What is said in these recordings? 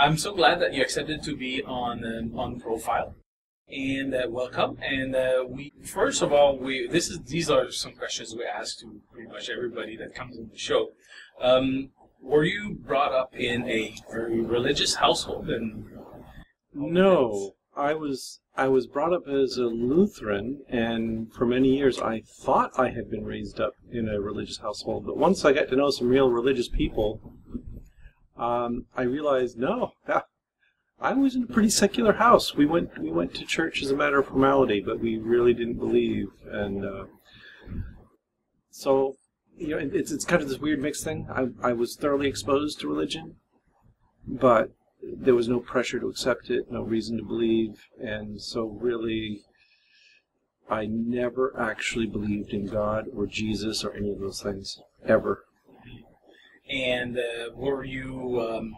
I'm so glad that you accepted to be on profile, and welcome. And we first of all, these are some questions we ask to pretty much everybody that comes on the show. Were you brought up in a very religious household? And no, I was brought up as a Lutheran, and for many years I thought I had been raised up in a religious household. But once I got to know some real religious people, I realized no, I was in a pretty secular house. We went to church as a matter of formality, but we really didn't believe, and so. You know, it's kind of this weird mixed thing. I was thoroughly exposed to religion, but there was no pressure to accept it, no reason to believe, and so really I never actually believed in God or Jesus or any of those things, ever. And were you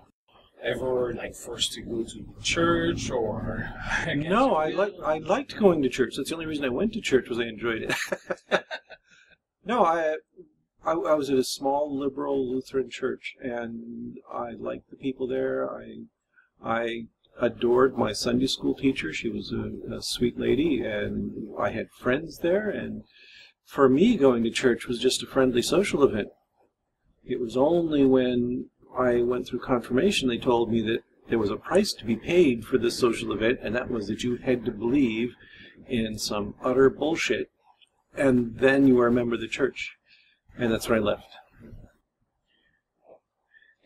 ever like forced to go to church, or? No, I liked going to church. That's the only reason I went to church, was I enjoyed it. No, I was at a small liberal Lutheran church, and I liked the people there. I adored my Sunday school teacher. She was a sweet lady, and I had friends there. And for me, going to church was just a friendly social event. It was only when I went through confirmation they told me that there was a price to be paid for this social event, and that was that you had to believe in some utter bullshit, and then you were a member of the church. And that's where I left.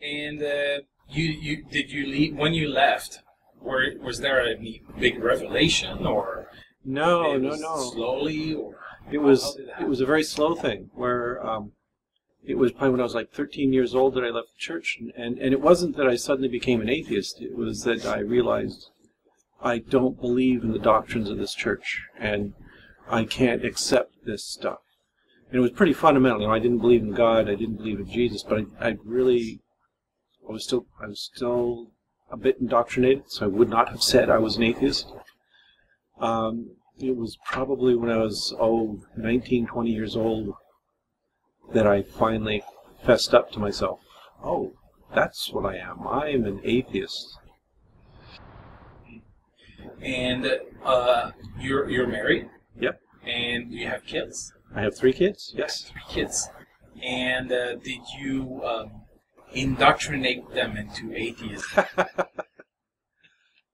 And did you leave when you left? Was there a big revelation, or no? Slowly, or it was a very slow thing. Where it was probably when I was like 13 years old that I left the church, and it wasn't that I suddenly became an atheist. It was that I realized I don't believe in the doctrines of this church, and I can't accept this stuff. And it was pretty fundamental. You know, I didn't believe in God, I didn't believe in Jesus, but I was still a bit indoctrinated, so I would not have said I was an atheist. It was probably when I was 19, 20 years old that I finally fessed up to myself. Oh, that's what I am. I'm an atheist. And you're married? Yep. And do you have kids? I have 3 kids, yes. 3 kids. And did you indoctrinate them into atheism?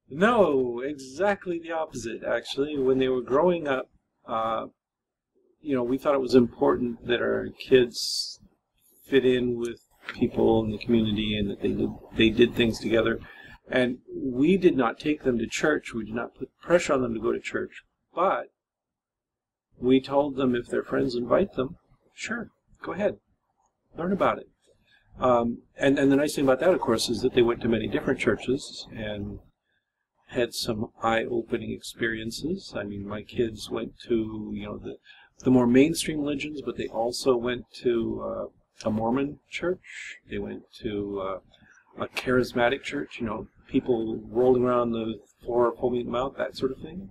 No, exactly the opposite, actually. When they were growing up, you know, we thought it was important that our kids fit in with people in the community and that they did things together. And we did not take them to church. We did not put pressure on them to go to church. But we told them if their friends invite them, sure, go ahead, learn about it. And the nice thing about that, of course, is that they went to many different churches and had some eye-opening experiences. I mean, my kids went to, you know, the more mainstream religions, but they also went to a Mormon church. They went to a charismatic church, you know, people rolling around the floor, foaming at the mouth, that sort of thing.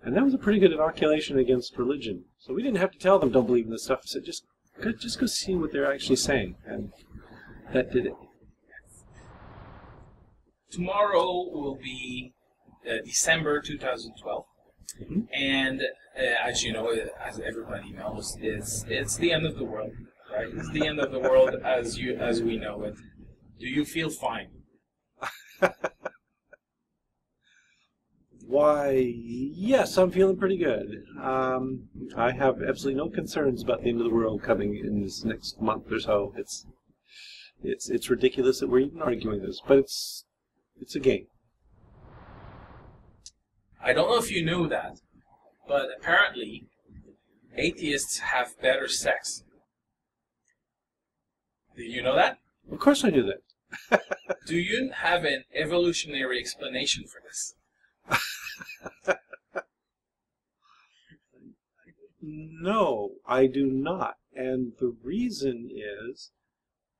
And that was a pretty good inoculation against religion. So we didn't have to tell them don't believe in this stuff. We said just go see what they're actually saying, and that did it. Tomorrow will be December 2012, and as you know, as everybody knows, it's the end of the world, right? It's the end of the world as we know it. Do you feel fine? Why, yes, I'm feeling pretty good. I have absolutely no concerns about the end of the world coming in this next month or so. It's ridiculous that we're even arguing this, but it's a game. I don't know if you knew that, but apparently atheists have better sex. Did you know that? Of course I knew that. Do you have an evolutionary explanation for this? No, I do not. And the reason is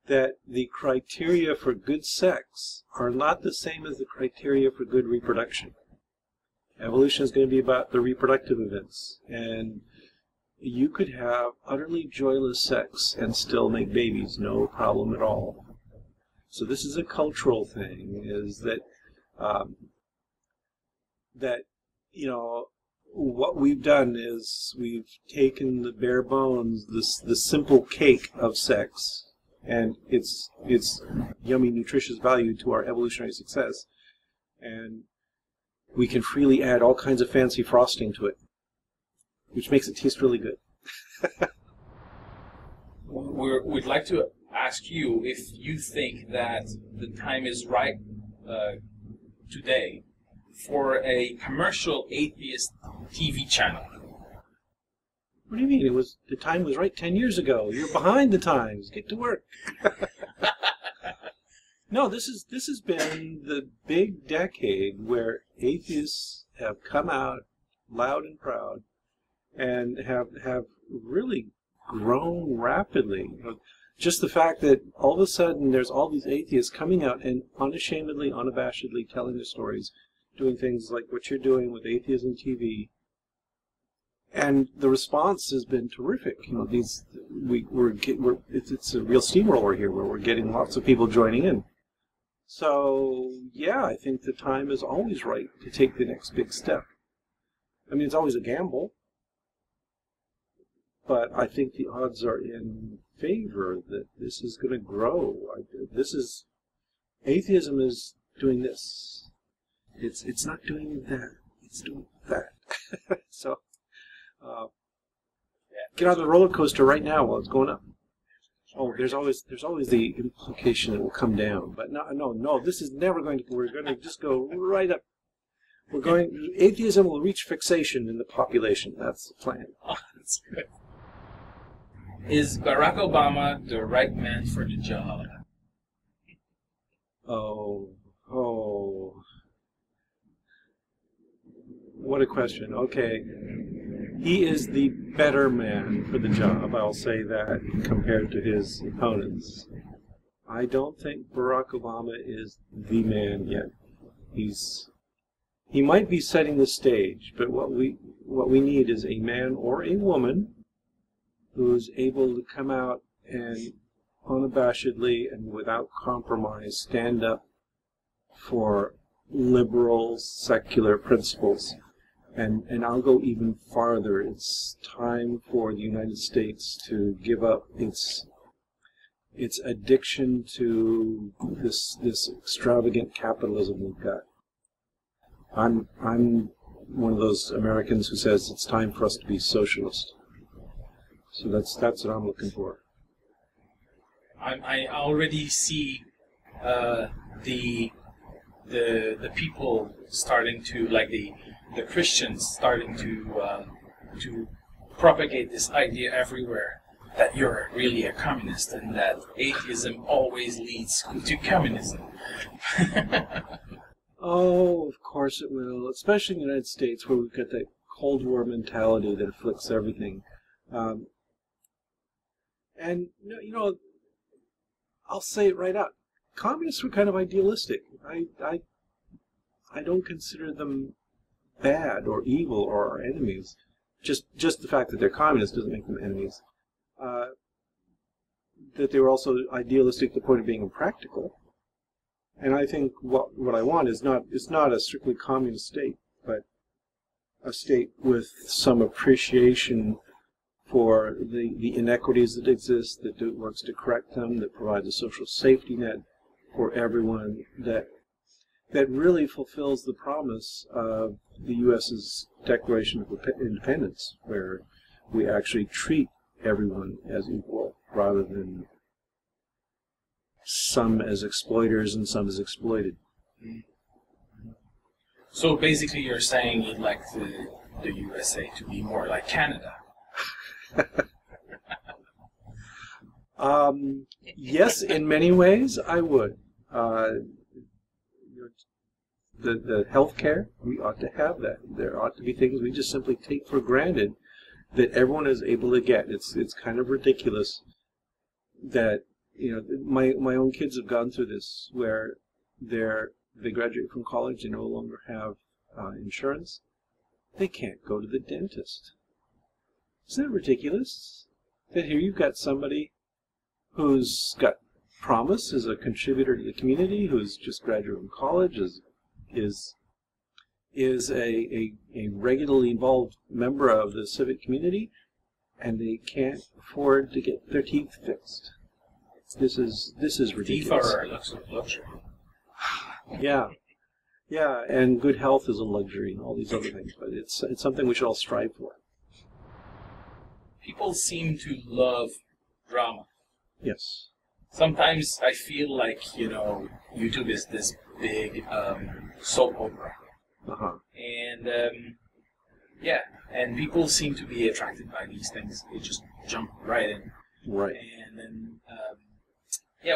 that the criteria for good sex are not the same as the criteria for good reproduction. Evolution is going to be about the reproductive events. And you could have utterly joyless sex and still make babies, no problem at all. So this is a cultural thing, is that, what we've done is we've taken the bare bones, the simple cake of sex, and its yummy, nutritious value to our evolutionary success, and we can freely add all kinds of fancy frosting to it, which makes it taste really good. We'd like to ask you if you think that the time is right today for a commercial atheist TV channel. What do you mean? The time was right 10 years ago. You're behind the times. Get to work. No, this has been the big decade where atheists have come out loud and proud and have really grown rapidly. Just the fact that all of a sudden there's all these atheists coming out and unashamedly, unabashedly telling their stories, doing things like what you're doing with Atheism TV, and the response has been terrific. It's a real steamroller here where we're getting lots of people joining in. So yeah, I think the time is always right to take the next big step. I mean, it's always a gamble, but I think the odds are in favor that this is going to grow. Atheism is doing this. It's not doing that. It's doing that. So, get on the roller coaster right now while it's going up. Oh, there's always the implication it will come down, but no. This is never going to. We're going to just go right up. Atheism will reach fixation in the population. That's the plan. Oh, that's good. Is Barack Obama the right man for the job? Oh. What a question. Okay. He is the better man for the job, I'll say that, compared to his opponents. I don't think Barack Obama is the man yet. He might be setting the stage, but what we need is a man or a woman who's able to come out and unabashedly and without compromise stand up for liberal secular principles. And I'll go even farther. It's time for the United States to give up its addiction to this extravagant capitalism we've got. I'm one of those Americans who says it's time for us to be socialist. So that's what I'm looking for. I already see the people starting to, like the Christians starting to propagate this idea everywhere that you're really a communist and that atheism always leads to communism. Oh, of course it will, especially in the United States where we've got that Cold War mentality that afflicts everything. And, I'll say it right out. Communists were kind of idealistic. I don't consider them bad or evil or our enemies. Just the fact that they're communists doesn't make them enemies. That they were also idealistic to the point of being impractical. And I think what I want is not a strictly communist state, but a state with some appreciation for the inequities that exist, that works to correct them, that provides a social safety net for everyone, that really fulfills the promise of the U.S.'s Declaration of Independence, where we actually treat everyone as equal, rather than some as exploiters and some as exploited. So basically you're saying you'd like the USA to be more like Canada. Yes, in many ways I would. The health care, we ought to have that. There ought to be things we just simply take for granted that everyone is able to get. It's kind of ridiculous that, my own kids have gone through this, where they graduate from college, they no longer have insurance. They can't go to the dentist. Isn't that ridiculous? That here you've got somebody who's got promise as a contributor to the community who's just graduated from college, is a regularly involved member of the civic community, and they can't afford to get their teeth fixed. This is ridiculous. Teeth are luxury. Yeah, yeah, and good health is a luxury and all these other things, but it's something we should all strive for. People seem to love drama. Yes. Sometimes I feel like, YouTube is this big soap opera. Uh-huh. And, and people seem to be attracted by these things. They just jump right in. Right. And then,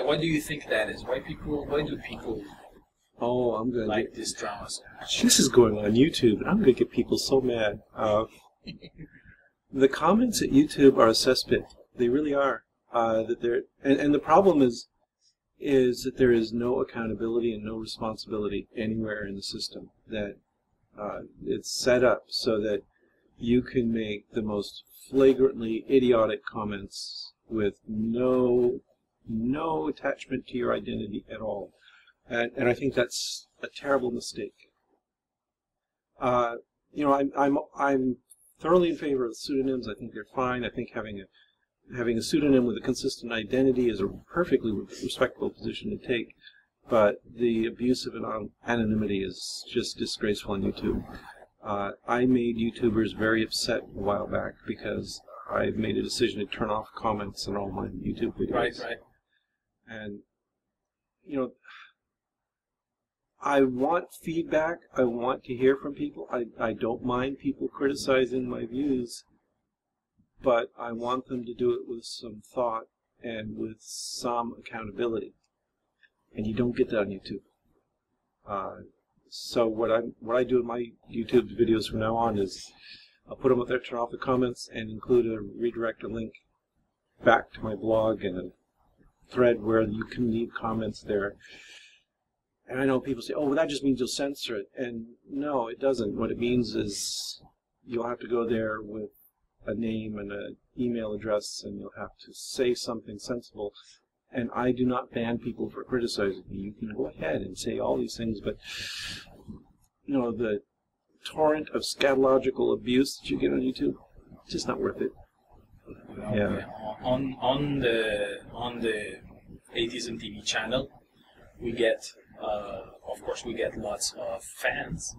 what do you think that is? Why do people like this drama so much? This is going on YouTube, and I'm going to get people so mad. The comments at YouTube are a cesspit. They really are. And the problem is that there is no accountability and no responsibility anywhere in the system. That it's set up so that you can make the most flagrantly idiotic comments with no attachment to your identity at all. And I think that's a terrible mistake. I'm thoroughly in favor of pseudonyms. I think they're fine. I think having a pseudonym with a consistent identity is a perfectly respectable position to take. But the abuse of anonymity is just disgraceful on YouTube. I made YouTubers very upset a while back because I made a decision to turn off comments on all my YouTube videos. Right. And, I want feedback. I want to hear from people. I don't mind people criticizing my views, but I want them to do it with some thought and with some accountability. And you don't get that on YouTube. So what I do in my YouTube videos from now on is I'll put them up there, turn off the comments, and include a redirect, a link back to my blog and a thread where you can leave comments there. And I know people say, oh, well, that just means you'll censor it. And no, it doesn't. What it means is you'll have to go there with a name and an email address, and you'll have to say something sensible. And I do not ban people for criticizing me. You can go ahead and say all these things, but the torrent of scatological abuse that you get on YouTube, it's just not worth it. Yeah. On the Atheism TV channel, we get, of course, lots of fans,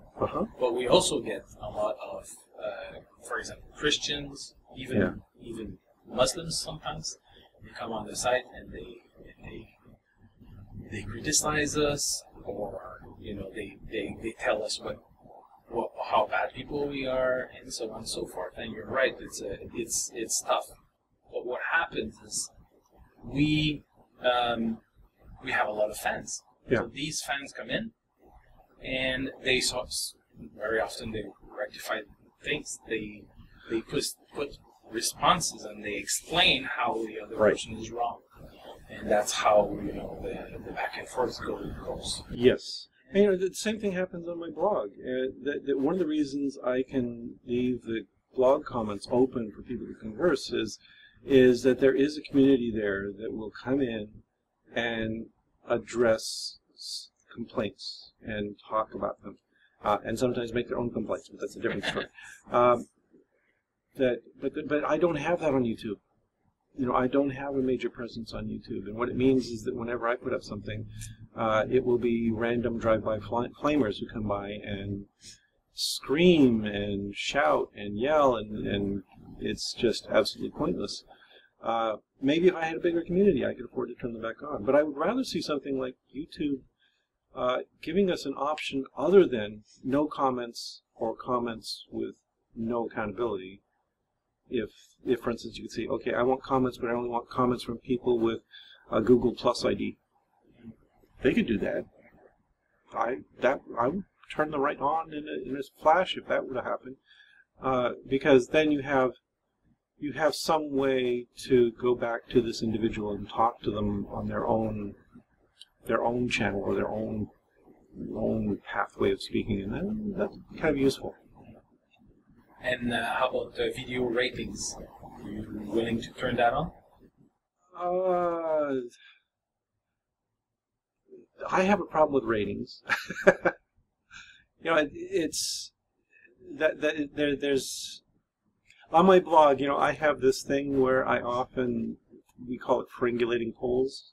but we also get a lot of, for example, Christians, even Muslims sometimes. They come on the site and they criticize us, or they tell us how bad people we are, and so on and so forth. And you're right, it's tough. But what happens is we have a lot of fans. Yeah. So these fans come in, and very often they rectify things. They put responses, and they explain how the other person is wrong, and that's how the back and forth goes. Yes, and the same thing happens on my blog. That one of the reasons I can leave the blog comments open for people to converse is that there is a community there that will come in and address complaints and talk about them, and sometimes make their own complaints, but that's a different story. But I don't have that on YouTube. I don't have a major presence on YouTube, and what it means is that whenever I put up something, it will be random drive-by flamers who come by and scream and shout and yell, and it's just absolutely pointless. Maybe if I had a bigger community, I could afford to turn them back on. But I would rather see something like YouTube giving us an option other than no comments or comments with no accountability. If for instance, you could say, okay, I want comments, but I only want comments from people with a Google Plus ID. They could do that. I would turn the right on in a flash if that were to happen, because then you have some way to go back to this individual and talk to them on their own channel or their own pathway of speaking, and that's kind of useful. And how about video ratings? Are you willing to turn that on? I have a problem with ratings. It's there's on my blog, I have this thing where I often, we call it fringulating polls.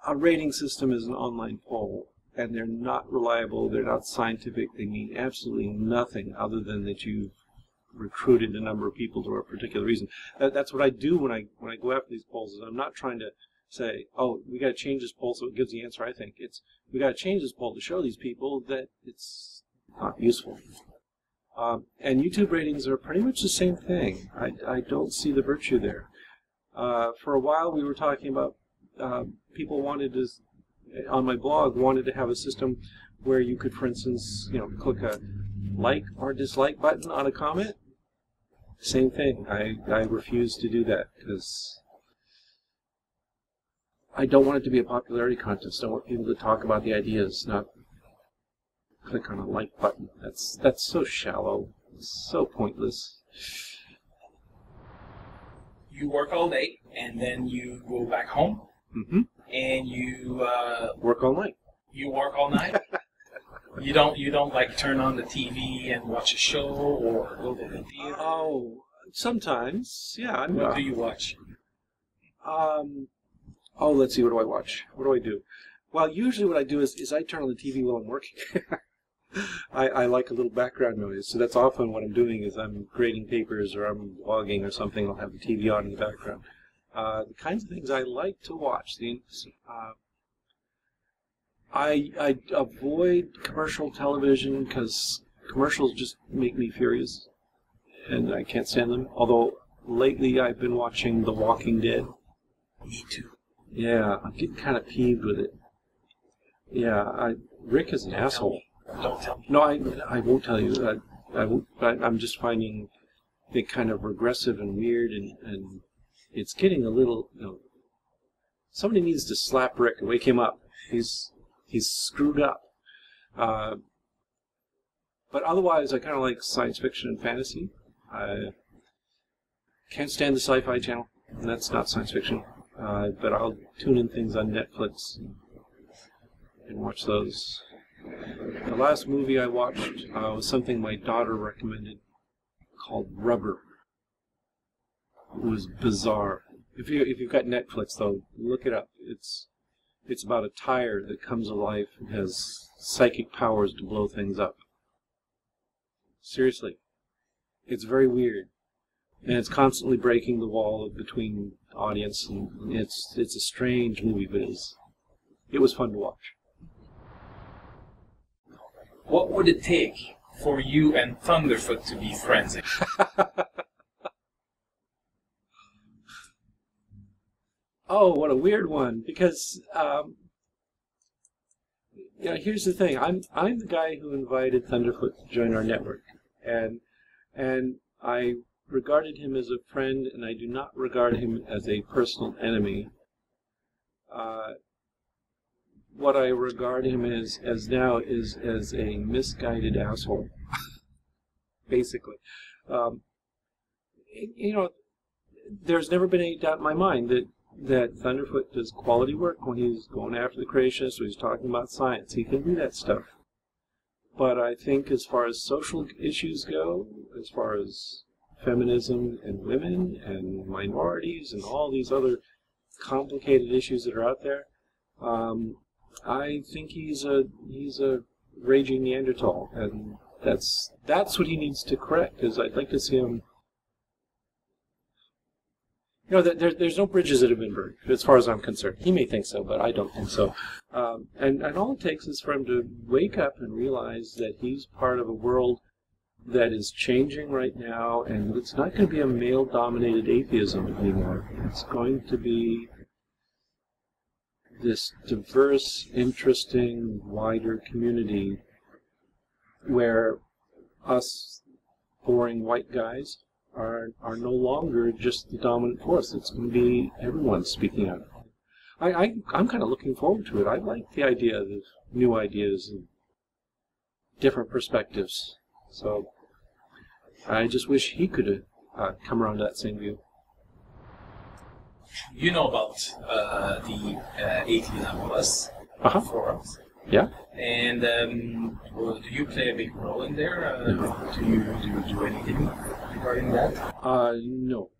A rating system is an online poll, and they're not reliable, they're not scientific, they mean absolutely nothing other than that you've recruited a number of people to a particular reason. That's what I do when I go after these polls. Is I'm not trying to say, oh, we got to change this poll so it gives the answer I think. It's, we got to change this poll to show these people that it's not useful. And YouTube ratings are pretty much the same thing. I don't see the virtue there. For a while we were talking about people wanted to, on my blog, wanted to have a system where you could, for instance, click a like or dislike button on a comment. Same thing. I refuse to do that because I don't want it to be a popularity contest. I want people to talk about the ideas, not click on a like button. That's so shallow, so pointless. You work all day, and then you go back home, and you work all night. You work all night. You don't like turn on the TV and watch a show or go to the theater. Oh, sometimes, yeah. What do you watch? Oh, let's see. What do I watch? What do I do? Well, usually what I do is I turn on the TV while I'm working. I like a little background noise, so that's often what I'm doing is I'm grading papers or I'm blogging or something. I'll have the TV on in the background. The kinds of things I like to watch. I avoid commercial television because commercials just make me furious, and I can't stand them. Although lately I've been watching The Walking Dead. Me too. Yeah, I'm getting kind of peeved with it. Yeah, Rick is an asshole. Don't tell me. No, I won't tell you. I won't, but I'm just finding it kind of regressive and weird, and it's getting a little. Somebody needs to slap Rick and wake him up. He's screwed up. But otherwise, I kind of like science fiction and fantasy. I can't stand the Sci-Fi Channel, and that's not science fiction. But I'll tune in things on Netflix and watch those. The last movie I watched was something my daughter recommended called Rubber. It was bizarre. If you've got Netflix, though, look it up. It's about a tire that comes to life and has psychic powers to blow things up. Seriously. It's very weird. And it's constantly breaking the wall between audience, and it's a strange movie, but it was fun to watch. What would it take for you and Thunderfoot to be friends? Oh, what a weird one! Because here's the thing: I'm the guy who invited Thunderfoot to join our network, and I regarded him as a friend, and I do not regard him as a personal enemy. What I regard him as now is as a misguided asshole, basically. There's never been any doubt in my mind that Thunderfoot does quality work when he's going after the creationists, or he's talking about science. He can do that stuff. But I think as far as social issues go, as far as feminism and women and minorities and all these other complicated issues that are out there, I think he's a raging Neanderthal, and that's what he needs to correct. Is I'd like to see him. There's no bridges that have been burned, as far as I'm concerned. He may think so, but I don't think so. And all it takes is for him to wake up and realize that he's part of a world that is changing right now, and it's not going to be a male-dominated atheism anymore. It's going to be this diverse, interesting, wider community where us boring white guys are no longer just the dominant force. It's going to be everyone speaking out. I'm kind of looking forward to it. I like the idea of new ideas and different perspectives. So I just wish he could have come around to that same view. you know about the Atheism Plus forums. Yeah. And well, do you play a big role in there? Do you do anything regarding that? No.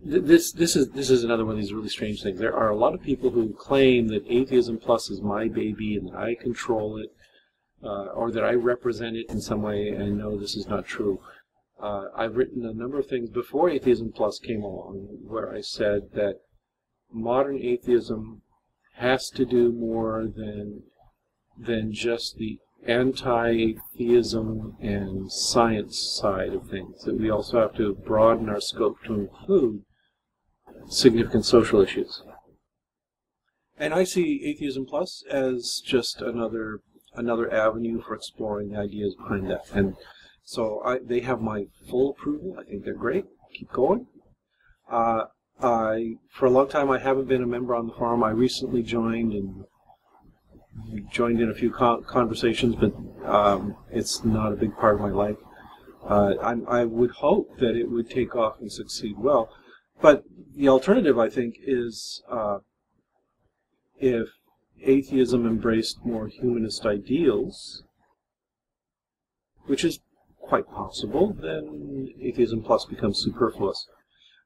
This is another one of these really strange things. There are a lot of people who claim that Atheism Plus is my baby and that I control it, or that I represent it in some way, and no, this is not true. I've written a number of things before Atheism Plus came along where I said that modern atheism has to do more than just the anti-theism and science side of things, that we also have to broaden our scope to include significant social issues. And I see Atheism Plus as just another avenue for exploring the ideas behind that. And so they have my full approval. I think they're great. Keep going. For a long time, I haven't been a member on the forum. I recently joined in a few conversations, but it's not a big part of my life. I would hope that it would take off and succeed well. But the alternative, I think, is if atheism embraced more humanist ideals, which is quite possible, then Atheism Plus becomes superfluous.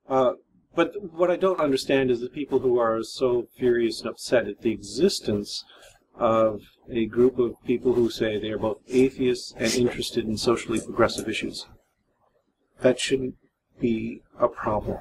But what I don't understand is the people who are so furious and upset at the existence of a group of people who say they are both atheists and interested in socially progressive issues. That shouldn't be a problem.